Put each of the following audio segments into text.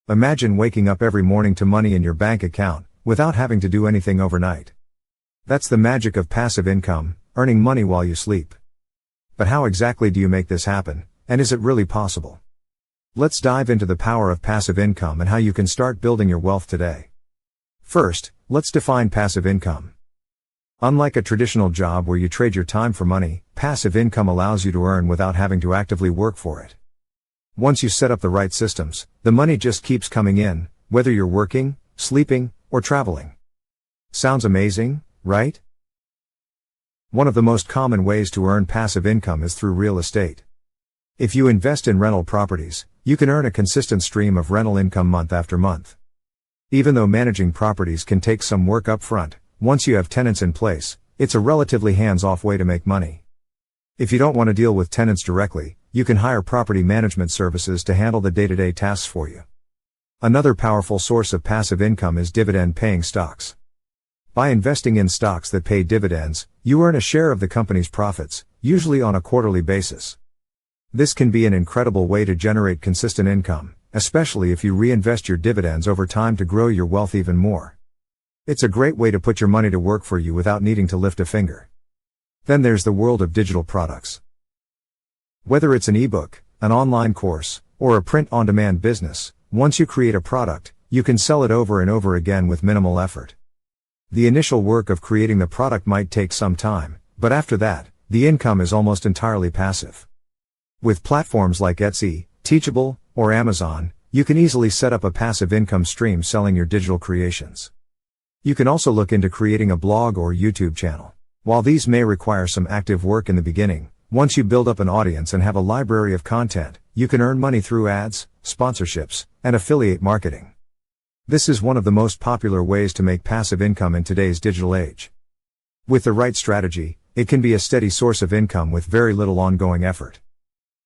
Imagine waking up every morning to money in your bank account, without having to do anything overnight. That's the magic of passive income, earning money while you sleep. But how exactly do you make this happen, and is it really possible? Let's dive into the power of passive income and how you can start building your wealth today. First, let's define passive income. Unlike a traditional job where you trade your time for money, passive income allows you to earn without having to actively work for it. Once you set up the right systems, the money just keeps coming in, whether you're working, sleeping, or traveling. Sounds amazing, right? One of the most common ways to earn passive income is through real estate. If you invest in rental properties, you can earn a consistent stream of rental income month after month. Even though managing properties can take some work up front, once you have tenants in place, it's a relatively hands-off way to make money. If you don't want to deal with tenants directly, you can hire property management services to handle the day-to-day tasks for you. Another powerful source of passive income is dividend-paying stocks. By investing in stocks that pay dividends, you earn a share of the company's profits, usually on a quarterly basis. This can be an incredible way to generate consistent income, especially if you reinvest your dividends over time to grow your wealth even more. It's a great way to put your money to work for you without needing to lift a finger. Then there's the world of digital products. Whether it's an ebook, an online course, or a print-on-demand business, once you create a product, you can sell it over and over again with minimal effort. The initial work of creating the product might take some time, but after that, the income is almost entirely passive. With platforms like Etsy, Teachable, or Amazon, you can easily set up a passive income stream selling your digital creations. You can also look into creating a blog or YouTube channel. While these may require some active work in the beginning, once you build up an audience and have a library of content, you can earn money through ads, sponsorships, and affiliate marketing. This is one of the most popular ways to make passive income in today's digital age. With the right strategy, it can be a steady source of income with very little ongoing effort.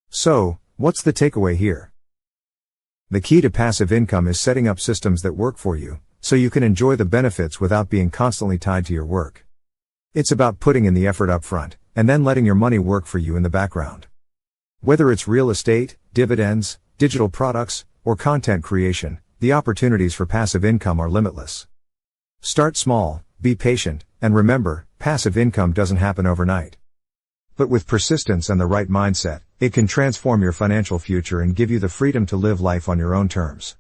So, what's the takeaway here? The key to passive income is setting up systems that work for you, so you can enjoy the benefits without being constantly tied to your work. It's about putting in the effort up front, and then letting your money work for you in the background. Whether it's real estate, dividends, digital products, or content creation, the opportunities for passive income are limitless. Start small, be patient, and remember, passive income doesn't happen overnight. But with persistence and the right mindset, it can transform your financial future and give you the freedom to live life on your own terms.